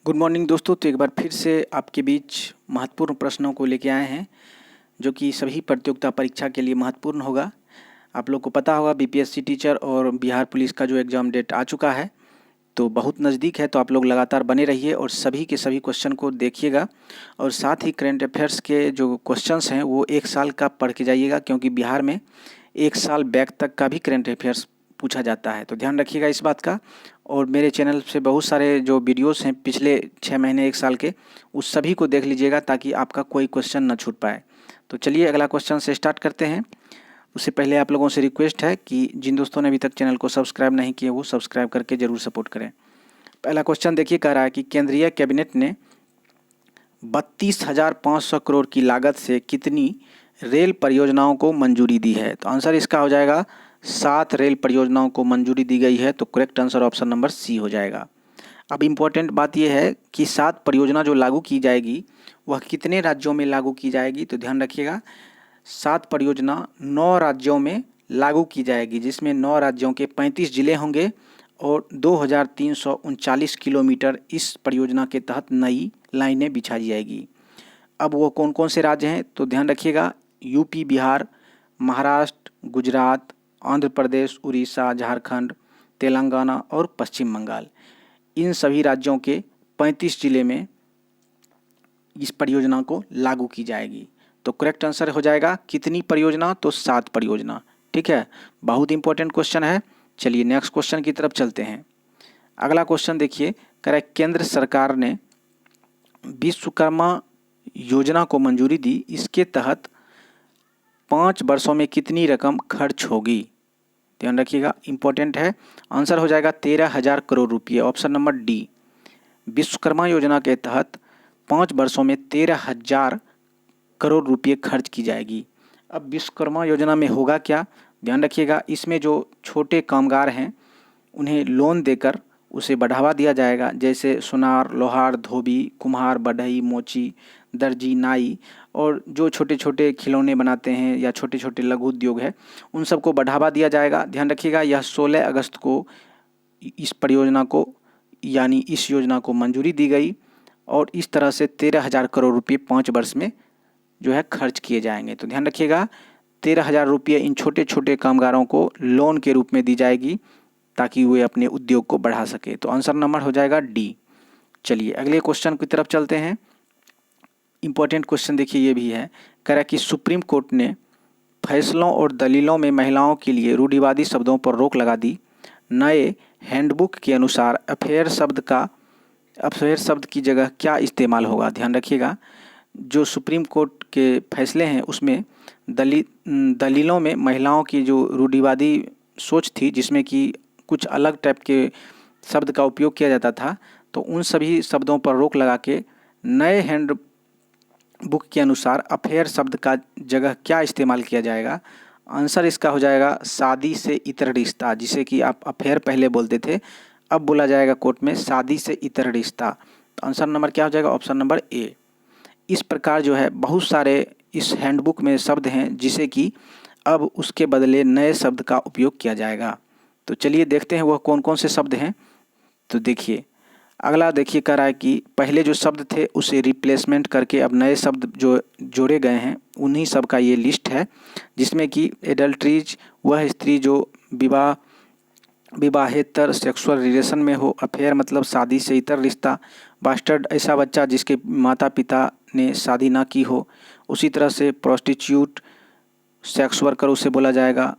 Good morning दोस्तों। तो एक बार फिर से आपके बीच महत्वपूर्ण प्रश्नों को लेके आए हैं जो कि सभी प्रतियोगिता परीक्षा के लिए महत्वपूर्ण होगा। आप लोग को पता होगा बीपीएससी टीचर और बिहार पुलिस का जो एग्ज़ाम डेट आ चुका है, तो बहुत नज़दीक है। तो आप लोग लगातार बने रहिए और सभी के सभी क्वेश्चन को देखिएगा और साथ ही करंट अफेयर्स के जो क्वेश्चंस हैं वो एक साल का पढ़ के जाइएगा, क्योंकि बिहार में एक साल बैक तक का भी करंट अफेयर्स पूछा जाता है। तो ध्यान रखिएगा इस बात का। और मेरे चैनल से बहुत सारे जो वीडियोस हैं पिछले 6 महीने 1 साल के, उस सभी को देख लीजिएगा ताकि आपका कोई क्वेश्चन न छूट पाए। तो चलिए अगला क्वेश्चन से स्टार्ट करते हैं। उससे पहले आप लोगों से रिक्वेस्ट है कि जिन दोस्तों ने अभी तक चैनल को सब्सक्राइब नहीं किया वो सब्सक्राइब करके ज़रूर सपोर्ट करें। पहला क्वेश्चन देखिए, कह रहा है कि केंद्रीय कैबिनेट ने 32,500 करोड़ की लागत से कितनी रेल परियोजनाओं को मंजूरी दी है। तो आंसर इसका हो जाएगा 7 रेल परियोजनाओं को मंजूरी दी गई है। तो correct answer option number C हो जाएगा। अब इम्पोर्टेंट बात यह है कि 7 परियोजना जो लागू की जाएगी वह कितने राज्यों में लागू की जाएगी। तो ध्यान रखिएगा, 7 परियोजना 9 राज्यों में लागू की जाएगी, जिसमें 9 राज्यों के 35 जिले होंगे और 2,339 किलोमीटर इस परियोजना के तहत नई लाइनें बिछाई जाएगी। अब वो कौन कौन से राज्य हैं तो ध्यान रखिएगा, यूपी, बिहार, महाराष्ट्र, गुजरात, आंध्र प्रदेश, उड़ीसा, झारखंड, तेलंगाना और पश्चिम बंगाल। इन सभी राज्यों के 35 जिले में इस परियोजना को लागू की जाएगी। तो करेक्ट आंसर हो जाएगा कितनी परियोजना, तो 7 परियोजना। ठीक है, बहुत इंपॉर्टेंट क्वेश्चन है। चलिए नेक्स्ट क्वेश्चन की तरफ चलते हैं। अगला क्वेश्चन देखिए, कह रहा है केंद्र सरकार ने विश्वकर्मा योजना को मंजूरी दी, इसके तहत 5 वर्षों में कितनी रकम खर्च होगी। ध्यान रखिएगा, इंपॉर्टेंट है। आंसर हो जाएगा 13,000 करोड़ रुपये, ऑप्शन नंबर डी। विश्वकर्मा योजना के तहत 5 वर्षों में 13,000 करोड़ रुपये खर्च की जाएगी। अब विश्वकर्मा योजना में होगा क्या, ध्यान रखिएगा, इसमें जो छोटे कामगार हैं उन्हें लोन देकर उसे बढ़ावा दिया जाएगा। जैसे सुनार, लोहार, धोबी, कुम्हार, बढ़ई, मोची, दर्जी, नाई और जो छोटे छोटे खिलौने बनाते हैं या छोटे छोटे लघु उद्योग है, उन सबको बढ़ावा दिया जाएगा। ध्यान रखिएगा, यह 16 अगस्त को इस परियोजना को यानी इस योजना को मंजूरी दी गई और इस तरह से 13,000 करोड़ रुपये 5 वर्ष में जो है खर्च किए जाएंगे। तो ध्यान रखिएगा, 13,000 रुपये इन छोटे छोटे कामगारों को लोन के रूप में दी जाएगी ताकि वे अपने उद्योग को बढ़ा सके। तो आंसर नंबर हो जाएगा डी। चलिए अगले क्वेश्चन की तरफ चलते हैं। इंपॉर्टेंट क्वेश्चन देखिए, ये भी है। कह रहा है कि सुप्रीम कोर्ट ने फैसलों और दलीलों में महिलाओं के लिए रूढ़िवादी शब्दों पर रोक लगा दी। नए हैंडबुक के अनुसार अफेयर शब्द की जगह क्या इस्तेमाल होगा। ध्यान रखिएगा, जो सुप्रीम कोर्ट के फैसले हैं उसमें दलीलों में महिलाओं की जो रूढ़िवादी सोच थी, जिसमें कि कुछ अलग टाइप के शब्द का उपयोग किया जाता था, तो उन सभी शब्दों पर रोक लगा के नए हैंड बुक के अनुसार अफेयर शब्द का जगह क्या इस्तेमाल किया जाएगा। आंसर इसका हो जाएगा शादी से इतर रिश्ता, जिसे कि आप अफेयर पहले बोलते थे, अब बोला जाएगा कोर्ट में शादी से इतर रिश्ता। आंसर नंबर क्या हो जाएगा, ऑप्शन नंबर ए। इस प्रकार जो है बहुत सारे इस हैंडबुक में शब्द हैं जिसे कि अब उसके बदले नए शब्द का उपयोग किया जाएगा। तो चलिए देखते हैं वह कौन कौन से शब्द हैं। तो देखिए अगला, देखिए कह रहा है कि पहले जो शब्द थे उसे रिप्लेसमेंट करके अब नए शब्द जो जोड़े गए हैं उन्हीं सब का ये लिस्ट है, जिसमें कि एडल्ट्रीज वह स्त्री जो विवाहेतर सेक्सुअल रिलेशन में हो, अफेयर मतलब शादी से इतर रिश्ता, बास्टर्ड ऐसा बच्चा जिसके माता पिता ने शादी ना की हो, उसी तरह से प्रोस्टिट्यूट सेक्स वर्कर उसे बोला जाएगा,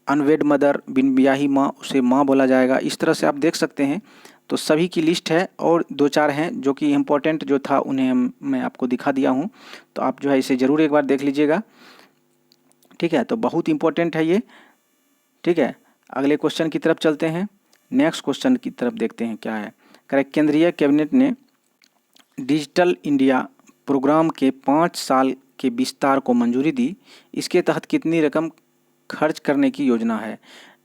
अनवेड मदर बिन ब्याही माँ उसे माँ बोला जाएगा। इस तरह से आप देख सकते हैं। तो सभी की लिस्ट है और 2-4 हैं जो कि इम्पोर्टेंट जो था उन्हें मैं आपको दिखा दिया हूँ। तो आप जो है इसे ज़रूर एक बार देख लीजिएगा। ठीक है, तो बहुत इम्पोर्टेंट है ये। ठीक है, अगले क्वेश्चन की तरफ चलते हैं। नेक्स्ट क्वेश्चन की तरफ देखते हैं क्या है। करेक्ट, केंद्रीय कैबिनेट ने डिजिटल इंडिया प्रोग्राम के 5 साल के विस्तार को मंजूरी दी, इसके तहत कितनी रकम खर्च करने की योजना है।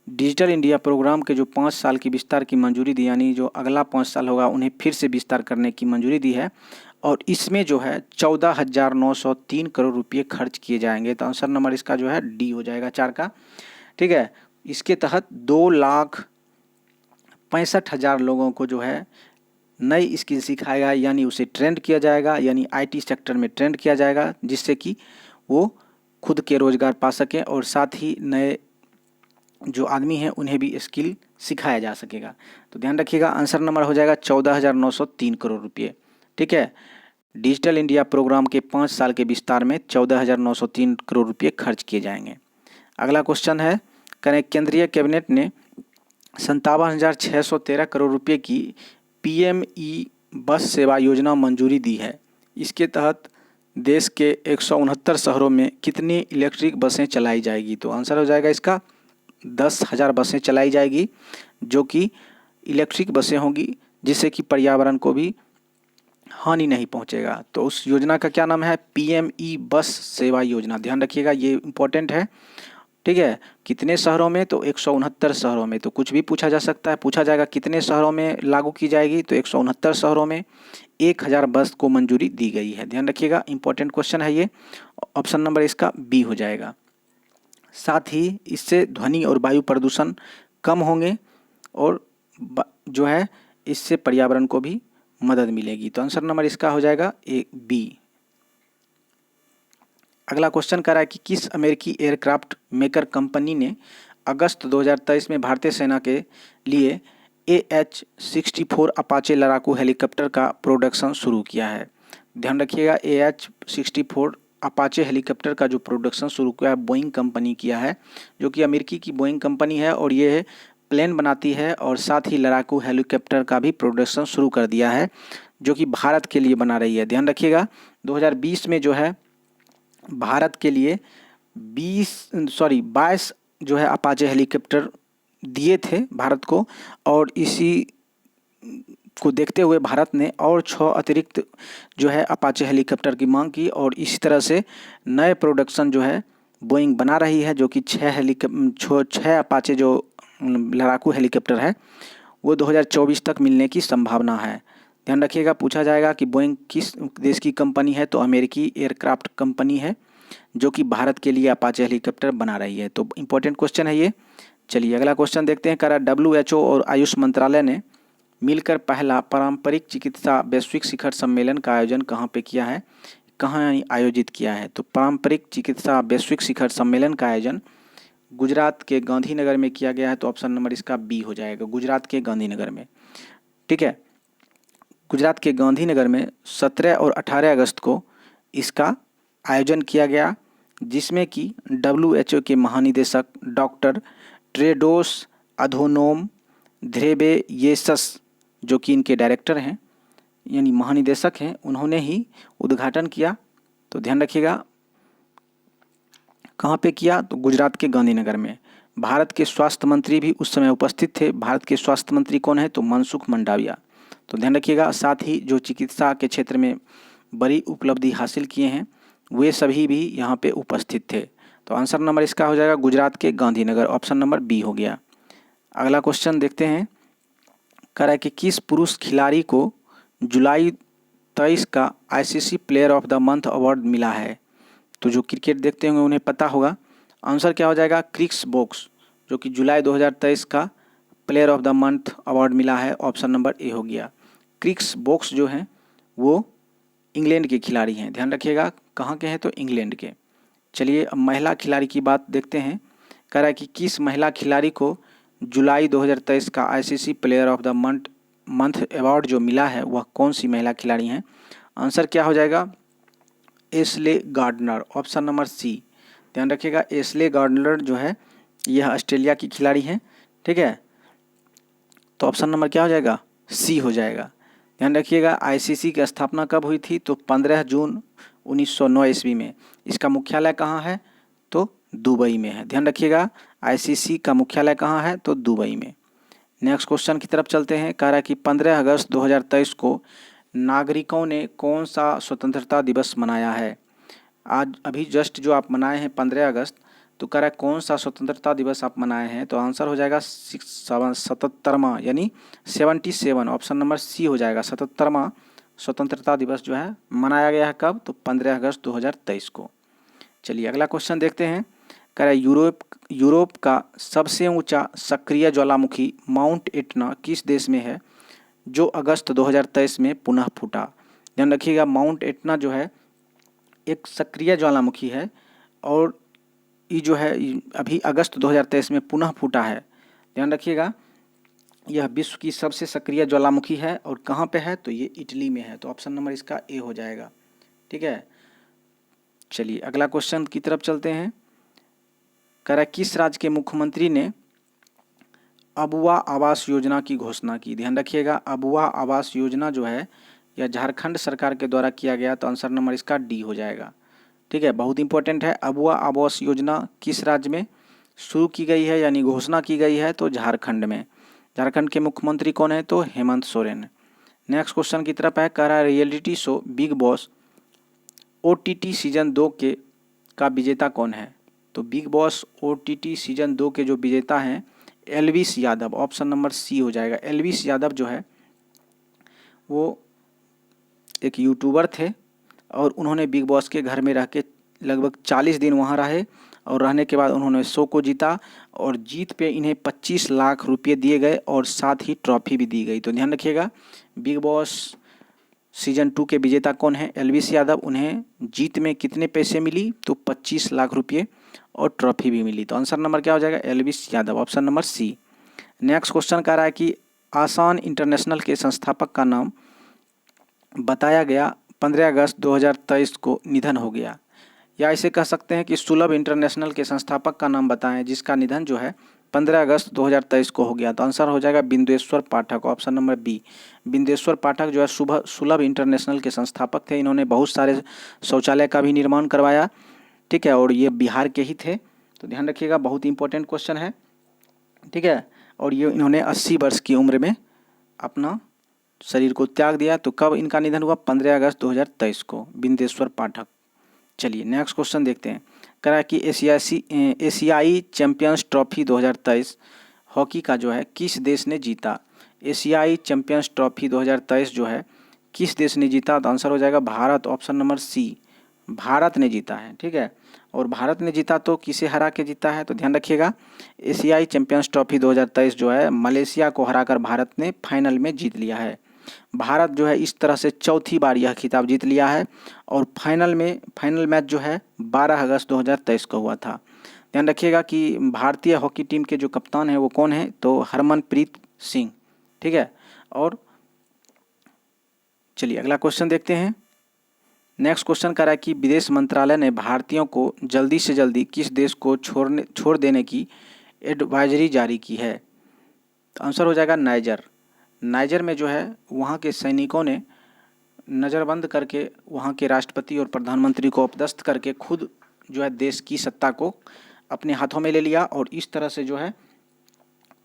डिजिटल इंडिया प्रोग्राम के जो 5 साल की विस्तार की मंजूरी दी, यानी जो अगला 5 साल होगा उन्हें फिर से विस्तार करने की मंजूरी दी है और इसमें जो है 14,903 करोड़ रुपये खर्च किए जाएंगे। तो आंसर नंबर इसका जो है डी हो जाएगा, 4 का। ठीक है, इसके तहत 2,65,000 लोगों को जो है नई स्किल सिखाएगा, यानी उसे ट्रेंड किया जाएगा, यानी आईटी सेक्टर में ट्रेंड किया जाएगा, जिससे कि वो खुद के रोजगार पा सकें और साथ ही नए जो आदमी हैं उन्हें भी स्किल सिखाया जा सकेगा। तो ध्यान रखिएगा, आंसर नंबर हो जाएगा 14,903 करोड़ रुपये। ठीक है, डिजिटल इंडिया प्रोग्राम के 5 साल के विस्तार में 14,903 करोड़ रुपये खर्च किए जाएंगे। अगला क्वेश्चन है, करें केंद्रीय कैबिनेट ने 57,613 करोड़ रुपये की पीएमई बस सेवा योजना मंजूरी दी है। इसके तहत देश के 169 शहरों में कितनी इलेक्ट्रिक बसें चलाई जाएगी? तो आंसर हो जाएगा इसका 10,000 बसें चलाई जाएगी, जो कि इलेक्ट्रिक बसें होंगी, जिससे कि पर्यावरण को भी हानि नहीं पहुंचेगा। तो उस योजना का क्या नाम है? पीएमई बस सेवा योजना। ध्यान रखिएगा, ये इम्पोर्टेंट है। ठीक है, कितने शहरों में? तो 169 शहरों में। तो कुछ भी पूछा जा सकता है, पूछा जाएगा कितने शहरों में लागू की जाएगी, तो 169 शहरों में 1,000 बस को मंजूरी दी गई है। ध्यान रखिएगा, इंपॉर्टेंट क्वेश्चन है ये। ऑप्शन नंबर इसका बी हो जाएगा। साथ ही इससे ध्वनि और वायु प्रदूषण कम होंगे और जो है इससे पर्यावरण को भी मदद मिलेगी। तो आंसर नंबर इसका हो जाएगा ए बी। अगला क्वेश्चन कर रहा है कि किस अमेरिकी एयरक्राफ्ट मेकर कंपनी ने अगस्त 2023 में भारतीय सेना के लिए AH-64 अपाचे लड़ाकू हेलीकॉप्टर का प्रोडक्शन शुरू किया है? ध्यान रखिएगा, AH-64 अपाचे हेलीकॉप्टर का जो प्रोडक्शन शुरू किया है बोइंग कंपनी किया है, जो कि अमेरिकी की बोइंग कंपनी है और ये प्लेन बनाती है और साथ ही लड़ाकू हेलीकॉप्टर का भी प्रोडक्शन शुरू कर दिया है, जो कि भारत के लिए बना रही है। ध्यान रखिएगा, 2020 में जो है भारत के लिए 22 जो है अपाचे हेलीकॉप्टर दिए थे भारत को, और इसी को देखते हुए भारत ने और 6 अतिरिक्त जो है अपाचे हेलीकॉप्टर की मांग की, और इसी तरह से नए प्रोडक्शन जो है बोइंग बना रही है, जो कि 6 अपाचे जो लड़ाकू हेलीकॉप्टर है वो 2024 तक मिलने की संभावना है। ध्यान रखिएगा, पूछा जाएगा कि बोइंग किस देश की कंपनी है, तो अमेरिकी एयरक्राफ्ट कंपनी है, जो कि भारत के लिए अपाचे हेलीकॉप्टर बना रही है। तो इम्पोर्टेंट क्वेश्चन है ये। चलिए अगला क्वेश्चन देखते हैं। करा WHO और आयुष मंत्रालय ने मिलकर पहला पारंपरिक चिकित्सा वैश्विक शिखर सम्मेलन का आयोजन कहाँ पे किया है, कहाँ आयोजित किया है? तो पारंपरिक चिकित्सा वैश्विक शिखर सम्मेलन का आयोजन गुजरात के गांधीनगर में किया गया है। तो ऑप्शन नंबर इसका बी हो जाएगा, गुजरात के गांधीनगर में। ठीक है, गुजरात के गांधीनगर में 17 और 18 अगस्त को इसका आयोजन किया गया, जिसमें कि WHO के महानिदेशक डॉक्टर टेड्रोस अधनोम घेब्रेयेसस, जो कि इनके डायरेक्टर हैं यानी महानिदेशक हैं, उन्होंने ही उद्घाटन किया। तो ध्यान रखिएगा, कहाँ पे किया? तो गुजरात के गांधीनगर में। भारत के स्वास्थ्य मंत्री भी उस समय उपस्थित थे। भारत के स्वास्थ्य मंत्री कौन है? तो मनसुख मंडाविया। तो ध्यान रखिएगा, साथ ही जो चिकित्सा के क्षेत्र में बड़ी उपलब्धि हासिल किए हैं वे सभी भी यहाँ पे उपस्थित थे। तो आंसर नंबर इसका हो जाएगा गुजरात के गांधीनगर, ऑप्शन नंबर बी हो गया। अगला क्वेश्चन देखते हैं। कह रहा है कि किस पुरुष खिलाड़ी को जुलाई 23 का ICC player of the month award मिला है? तो जो क्रिकेट देखते होंगे उन्हें पता होगा। आंसर क्या हो जाएगा? क्रिस वोक्स, जो कि जुलाई 2023 का player of the month award मिला है, ऑप्शन नंबर ए हो गया। क्रिस वोक्स जो हैं वो इंग्लैंड के खिलाड़ी हैं। ध्यान रखिएगा, कहाँ के हैं? तो इंग्लैंड के। चलिए अब महिला खिलाड़ी की बात देखते हैं। कह रहा है कि किस महिला खिलाड़ी को जुलाई 2023 का ICC player of the month award जो मिला है वह कौन सी महिला खिलाड़ी हैं? आंसर क्या हो जाएगा? Ashleigh Gardner, option number C. ध्यान रखिएगा, एशले गार्डनर जो है यह ऑस्ट्रेलिया की खिलाड़ी हैं। ठीक है, तो ऑप्शन नंबर क्या हो जाएगा? सी हो जाएगा। ध्यान रखिएगा, ICC की स्थापना कब हुई थी? तो 15 जून 1909 ईस्वी में। इसका मुख्यालय कहाँ है? तो दुबई में है। ध्यान रखिएगा, ICC का मुख्यालय कहाँ है? तो दुबई में। नेक्स्ट क्वेश्चन की तरफ चलते हैं। कह रहा है कि 15 अगस्त 2023 को नागरिकों ने कौन सा स्वतंत्रता दिवस मनाया है? आज अभी जस्ट जो आप मनाए हैं 15 अगस्त, तो कह रहा है कौन सा स्वतंत्रता दिवस आप मनाए हैं? तो आंसर हो जाएगा 77वां यानी 77, ऑप्शन नंबर सी हो जाएगा। 77वां स्वतंत्रता दिवस जो है मनाया गया है कब? तो 15 अगस्त 2023 को। चलिए अगला क्वेश्चन देखते हैं। कह रहा है यूरोप का सबसे ऊंचा सक्रिय ज्वालामुखी माउंट एटना किस देश में है? जो अगस्त 2023 में पुनः फूटा। ध्यान रखिएगा, माउंट एटना जो है एक सक्रिय ज्वालामुखी है और ये जो है अभी अगस्त 2023 में पुनः फूटा है। ध्यान रखिएगा, यह विश्व की सबसे सक्रिय ज्वालामुखी है और कहाँ पे है, तो ये इटली में है। तो ऑप्शन नंबर इसका ए हो जाएगा। ठीक है, चलिए अगला क्वेश्चन की तरफ चलते हैं। कह रहा है किस राज्य के मुख्यमंत्री ने अबुआ आवास योजना की घोषणा की। ध्यान रखिएगा, अबुआ आवास योजना जो है यह झारखंड सरकार के द्वारा किया गया, तो आंसर नंबर इसका डी हो जाएगा। ठीक है, बहुत इंपॉर्टेंट है। अबुआ आवास योजना किस राज्य में शुरू की गई है यानी घोषणा की गई है, तो झारखंड में। झारखंड के मुख्यमंत्री कौन है, तो हेमंत सोरेन। नेक्स्ट क्वेश्चन की तरफ है, कह रहा है reality show big boss OTT season 2 का विजेता कौन है। तो बिग बॉस OTT सीजन 2 के जो विजेता हैं Elvish Yadav, option number C हो जाएगा। एल्विस यादव जो है वो एक यूट्यूबर थे और उन्होंने बिग बॉस के घर में रह के लगभग 40 दिन वहाँ रहे और रहने के बाद उन्होंने शो को जीता और जीत पे इन्हें 25 लाख रुपये दिए गए और साथ ही ट्रॉफी भी दी गई। तो ध्यान रखिएगा, बिग बॉस सीजन 2 के विजेता कौन है, एल्विस यादव। उन्हें जीत में कितने पैसे मिली, तो 25 लाख रुपये और ट्रॉफी भी मिली। तो आंसर नंबर क्या हो जाएगा, Elvish Yadav, option number C. Next question कह रहा है कि आसान इंटरनेशनल के संस्थापक का नाम बताया गया 15 अगस्त 2023 को निधन हो गया, या इसे कह सकते हैं कि सुलभ इंटरनेशनल के संस्थापक का नाम बताएं जिसका निधन जो है 15 अगस्त 2023 को हो गया। तो आंसर हो जाएगा बिंदेश्वर पाठक, ऑप्शन नंबर बी। बिंदेश्वर पाठक जो है सुलभ इंटरनेशनल के संस्थापक थे। इन्होंने बहुत सारे शौचालय का भी निर्माण करवाया। ठीक है, और ये बिहार के ही थे। तो ध्यान रखिएगा, बहुत इंपॉर्टेंट क्वेश्चन है। ठीक है, और ये इन्होंने 80 वर्ष की उम्र में अपना शरीर को त्याग दिया। तो कब इनका निधन हुआ, 15 अगस्त 2023 को, बिंदेश्वर पाठक। चलिए नेक्स्ट क्वेश्चन देखते हैं। कह रहा है कि एशियाई चैंपियंस ट्रॉफी 2023 हॉकी का जो है किस देश ने जीता। एशियाई चैंपियंस ट्रॉफी 2023 जो है किस देश ने जीता, तो आंसर हो जाएगा Bharat, option number C. Bharat ने जीता है। ठीक है, और भारत ने जीता तो किसे हरा के जीता है, तो ध्यान रखिएगा, एशियाई चैंपियंस ट्रॉफी 2023 जो है मलेशिया को हराकर भारत ने फाइनल में जीत लिया है। भारत जो है इस तरह से चौथी बार यह खिताब जीत लिया है और फाइनल मैच जो है 12 अगस्त 2023 को हुआ था। ध्यान रखिएगा कि भारतीय हॉकी टीम के जो कप्तान हैं वो कौन है, तो हरमनप्रीत सिंह। ठीक है, और चलिए अगला क्वेश्चन देखते हैं। नेक्स्ट क्वेश्चन कह रहा है कि विदेश मंत्रालय ने भारतीयों को जल्दी से जल्दी किस देश को छोड़ देने की एडवाइजरी जारी की है। तो आंसर हो जाएगा नाइजर। नाइजर में जो है वहाँ के सैनिकों ने नज़रबंद करके वहाँ के राष्ट्रपति और प्रधानमंत्री को अपदस्थ करके खुद जो है देश की सत्ता को अपने हाथों में ले लिया और इस तरह से जो है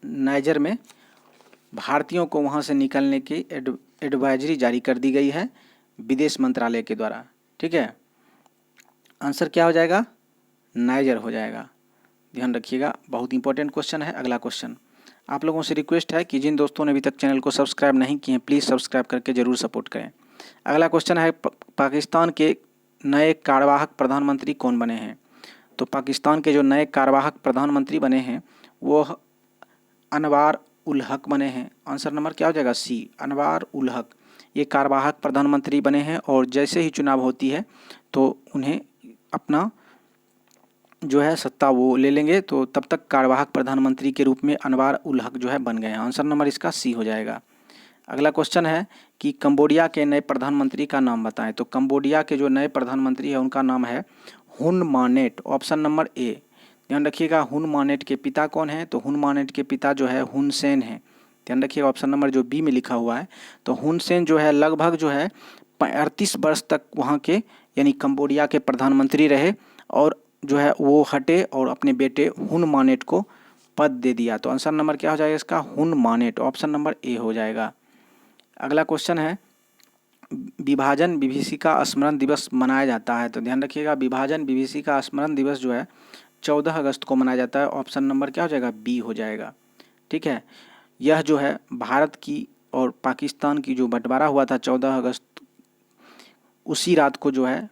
नाइजर में भारतीयों को वहाँ से निकलने की एडवाइजरी जारी कर दी गई है विदेश मंत्रालय के द्वारा। ठीक है, आंसर क्या हो जाएगा, नाइजर हो जाएगा। ध्यान रखिएगा, बहुत इंपॉर्टेंट क्वेश्चन है। अगला क्वेश्चन, आप लोगों से रिक्वेस्ट है कि जिन दोस्तों ने अभी तक चैनल को सब्सक्राइब नहीं किए हैं प्लीज़ सब्सक्राइब करके ज़रूर सपोर्ट करें। अगला क्वेश्चन है पाकिस्तान के नए कार्यवाहक प्रधानमंत्री कौन बने हैं। तो पाकिस्तान के जो नए कार्यवाहक प्रधानमंत्री बने हैं वो अनवार उल हक बने हैं। आंसर नंबर क्या हो जाएगा, सी, अनवार उल हक। ये कार्यवाहक प्रधानमंत्री बने हैं और जैसे ही चुनाव होती है तो उन्हें अपना जो है सत्ता वो ले लेंगे, तो तब तक कार्यवाहक प्रधानमंत्री के रूप में अनवार उल हक जो है बन गए हैं। आंसर नंबर इसका सी हो जाएगा। अगला क्वेश्चन है कि कंबोडिया के नए प्रधानमंत्री का नाम बताएं। तो कंबोडिया के जो नए प्रधानमंत्री है उनका नाम है हुन मानेट, ऑप्शन नंबर ए। ध्यान रखिएगा, हुन मानेट के पिता कौन है, तो हुन मानेट के पिता जो है हुन सेन है। ध्यान रखिएगा, ऑप्शन नंबर जो बी में लिखा हुआ है। तो हुन सेन जो है लगभग जो है 38 वर्ष तक वहाँ के यानी कंबोडिया के प्रधानमंत्री रहे और जो है वो हटे और अपने बेटे हुन मानेट को पद दे दिया। तो आंसर नंबर क्या हो जाएगा इसका, हुन मानेट, ऑप्शन नंबर ए हो जाएगा। अगला क्वेश्चन है विभाजन विभीषिका स्मरण दिवस मनाया जाता है। तो ध्यान रखिएगा, विभाजन विभीषिका स्मरण दिवस जो है 14 अगस्त को मनाया जाता है। ऑप्शन नंबर क्या हो जाएगा, बी हो जाएगा। ठीक है, यह जो है भारत की और पाकिस्तान की जो बंटवारा हुआ था 14 अगस्त, उसी रात को जो है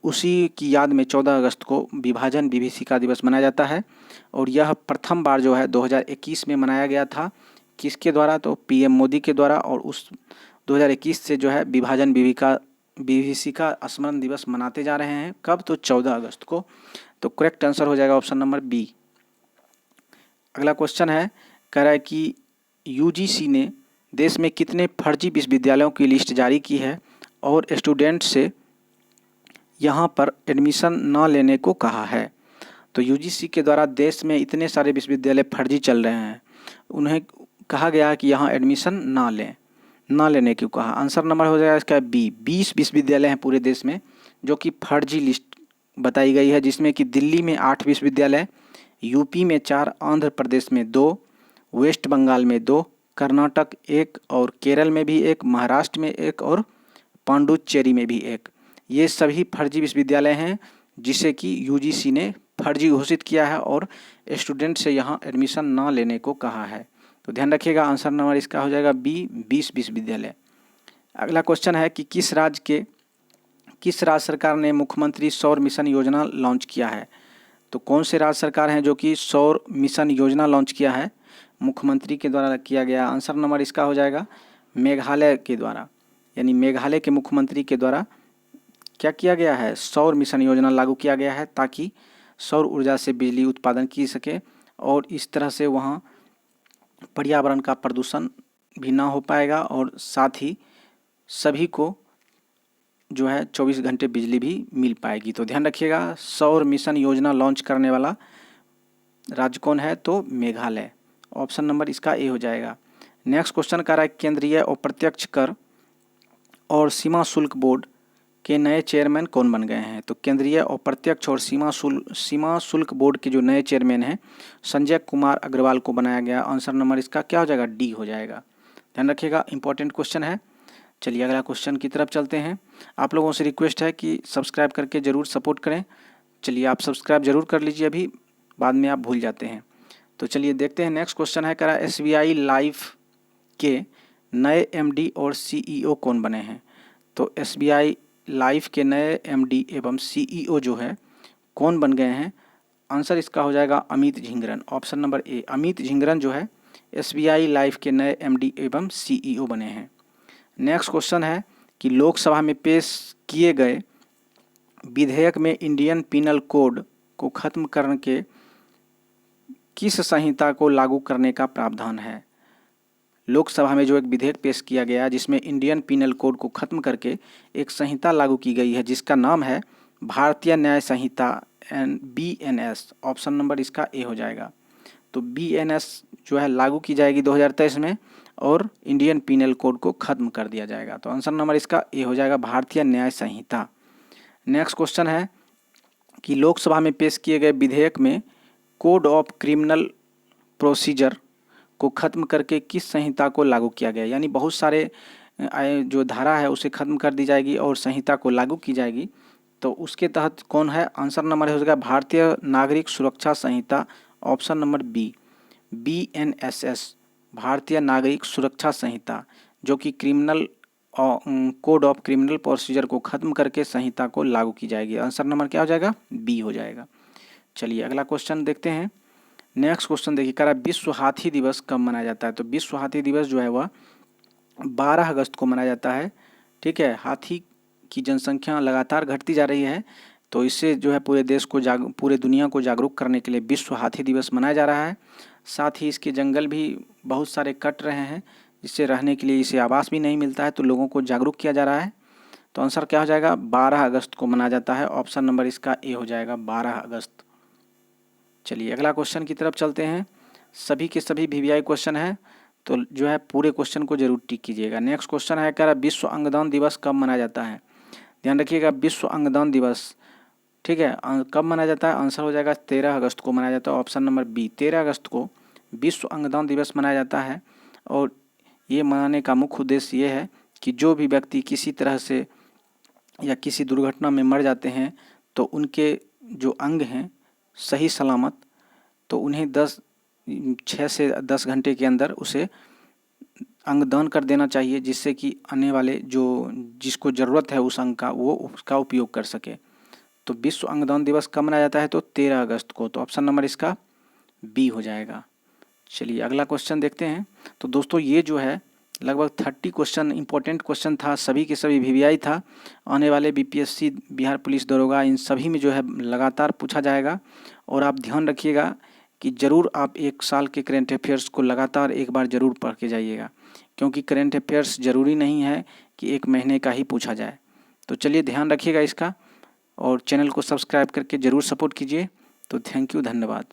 उसी की याद में 14 अगस्त को विभाजन विभीषिका दिवस मनाया जाता है और यह प्रथम बार जो है 2021 में मनाया गया था किसके द्वारा, तो पीएम मोदी के द्वारा। और उस 2021 से जो है विभाजन विभीषिका स्मरण दिवस मनाते जा रहे हैं। कब, तो 14 अगस्त को। तो करेक्ट आंसर हो जाएगा ऑप्शन नंबर बी। अगला क्वेश्चन है, कह रहा है कि यूजीसी ने देश में कितने फर्जी विश्वविद्यालयों की लिस्ट जारी की है और स्टूडेंट से यहाँ पर एडमिशन न लेने को कहा है। तो यूजीसी के द्वारा देश में इतने सारे विश्वविद्यालय फर्जी चल रहे हैं, उन्हें कहा गया है कि यहाँ एडमिशन ना लेने को कहा। आंसर नंबर हो जाएगा इसका बी। 20 विश्वविद्यालय हैं पूरे देश में जो कि फर्जी लिस्ट बताई गई है, जिसमें कि दिल्ली में 8 विश्वविद्यालय, यूपी में 4, आंध्र प्रदेश में 2, वेस्ट बंगाल में 2, कर्नाटक 1 और केरल में भी 1, महाराष्ट्र में 1 और पांडुचेरी में भी 1। ये सभी फर्जी विश्वविद्यालय हैं जिसे कि यूजीसी ने फर्जी घोषित किया है और स्टूडेंट से यहाँ एडमिशन ना लेने को कहा है। तो ध्यान रखिएगा, आंसर नंबर इसका हो जाएगा बी, 20 विश्वविद्यालय। अगला क्वेश्चन है कि किस राज्य सरकार ने मुख्यमंत्री सौर मिशन योजना लॉन्च किया है। तो कौन से राज्य सरकार हैं जो कि सौर मिशन योजना लॉन्च किया है, मुख्यमंत्री के द्वारा किया गया। आंसर नंबर इसका हो जाएगा मेघालय के द्वारा, यानी मेघालय के मुख्यमंत्री के द्वारा क्या किया गया है, सौर मिशन योजना लागू किया गया है, ताकि सौर ऊर्जा से बिजली उत्पादन की सके और इस तरह से वहाँ पर्यावरण का प्रदूषण भी ना हो पाएगा और साथ ही सभी को जो है 24 घंटे बिजली भी मिल पाएगी। तो ध्यान रखिएगा, सौर मिशन योजना लॉन्च करने वाला राज्य कौन है, तो मेघालय। ऑप्शन नंबर इसका ए हो जाएगा। नेक्स्ट क्वेश्चन कर रहा है, केंद्रीय अप्रत्यक्ष कर और सीमा शुल्क बोर्ड के नए चेयरमैन कौन बन गए हैं। तो केंद्रीय अप्रत्यक्ष और सीमा शुल्क बोर्ड के जो नए चेयरमैन हैं, संजय कुमार अग्रवाल को बनाया गया। आंसर नंबर इसका क्या हो जाएगा, डी हो जाएगा। ध्यान रखिएगा, इंपॉर्टेंट क्वेश्चन है। चलिए अगला क्वेश्चन की तरफ चलते हैं। आप लोगों से रिक्वेस्ट है कि सब्सक्राइब करके ज़रूर सपोर्ट करें। चलिए आप सब्सक्राइब जरूर कर लीजिए, अभी बाद में आप भूल जाते हैं। तो चलिए देखते हैं, नेक्स्ट क्वेश्चन है, करा SBI लाइफ के नए MD और CEO कौन बने हैं। तो SBI लाइफ के नए MD एवं CEO जो है कौन बन गए हैं। आंसर इसका हो जाएगा Amit Jhingran. Option number A, Amit Jhingran जो है SBI लाइफ के नए MD एवं CEO बने हैं। नेक्स्ट क्वेश्चन है कि लोकसभा में पेश किए गए विधेयक में इंडियन पिनल कोड को खत्म करके किस संहिता को लागू करने का प्रावधान है। लोकसभा में जो एक विधेयक पेश किया गया जिसमें इंडियन पिनल कोड को खत्म करके एक संहिता लागू की गई है जिसका नाम है भारतीय न्याय संहिता BNS। ऑप्शन नंबर इसका ए हो जाएगा। तो BNS जो है लागू की जाएगी 2023 में और इंडियन पिनल कोड को खत्म कर दिया जाएगा। तो आंसर नंबर इसका ए हो जाएगा, भारतीय न्याय संहिता। नेक्स्ट क्वेश्चन है कि लोकसभा में पेश किए गए विधेयक में कोड ऑफ क्रिमिनल प्रोसीजर को खत्म करके किस संहिता को लागू किया गया। यानी बहुत सारे जो धारा है उसे खत्म कर दी जाएगी और संहिता को लागू की जाएगी। तो उसके तहत कौन है, आंसर नंबर हो जाएगा भारतीय नागरिक सुरक्षा संहिता। ऑप्शन नंबर बी, BNSS, भारतीय नागरिक सुरक्षा संहिता, जो कि criminal code of criminal procedure को खत्म करके संहिता को लागू की जाएगी। आंसर नंबर क्या हो जाएगा, बी हो जाएगा। चलिए अगला क्वेश्चन देखते हैं। नेक्स्ट क्वेश्चन देखिए, कह रहा है विश्व हाथी दिवस कब मनाया जाता है। तो विश्व हाथी दिवस जो है वह 12 अगस्त को मनाया जाता है। ठीक है, हाथी की जनसंख्या लगातार घटती जा रही है, तो इससे जो है पूरे देश को पूरे दुनिया को जागरूक करने के लिए विश्व हाथी दिवस मनाया जा रहा है। साथ ही इसके जंगल भी बहुत सारे कट रहे हैं, जिससे रहने के लिए इसे आवास भी नहीं मिलता है, तो लोगों को जागरूक किया जा रहा है। तो आंसर क्या हो जाएगा, 12 अगस्त को मनाया जाता है। ऑप्शन नंबर इसका ए हो जाएगा, 12 अगस्त। चलिए अगला क्वेश्चन की तरफ चलते हैं। सभी के सभी VVI क्वेश्चन है, तो जो है पूरे क्वेश्चन को जरूर टिक कीजिएगा। नेक्स्ट क्वेश्चन है, कह रहा विश्व अंगदान दिवस कब मनाया जाता है। ध्यान रखिएगा, विश्व अंगदान दिवस ठीक है कब मनाया जाता है। आंसर हो जाएगा 13 अगस्त को मनाया जाता है। ऑप्शन नंबर बी, 13 अगस्त को विश्व अंगदान दिवस मनाया जाता है। और ये मनाने का मुख्य उद्देश्य ये है कि जो भी व्यक्ति किसी तरह से या किसी दुर्घटना में मर जाते हैं तो उनके जो अंग हैं सही सलामत, तो उन्हें 6 से 10 घंटे के अंदर उसे अंगदान कर देना चाहिए, जिससे कि आने वाले जिसको ज़रूरत है उस अंग का वो उसका उपयोग कर सके। तो विश्व अंगदान दिवस कब मनाया जाता है, तो 13 अगस्त को। तो ऑप्शन नंबर इसका बी हो जाएगा। चलिए अगला क्वेश्चन देखते हैं। तो दोस्तों ये जो है लगभग 30 क्वेश्चन इंपॉर्टेंट क्वेश्चन था, सभी के सभी वीवीआई था। आने वाले बीपीएससी, बिहार पुलिस दरोगा, इन सभी में जो है लगातार पूछा जाएगा। और आप ध्यान रखिएगा कि ज़रूर आप 1 साल के करेंट अफेयर्स को लगातार एक बार ज़रूर पढ़ के जाइएगा, क्योंकि करेंट अफेयर्स ज़रूरी नहीं है कि 1 महीने का ही पूछा जाए। तो चलिए ध्यान रखिएगा इसका, और चैनल को सब्सक्राइब करके ज़रूर सपोर्ट कीजिए। तो थैंक यू, धन्यवाद।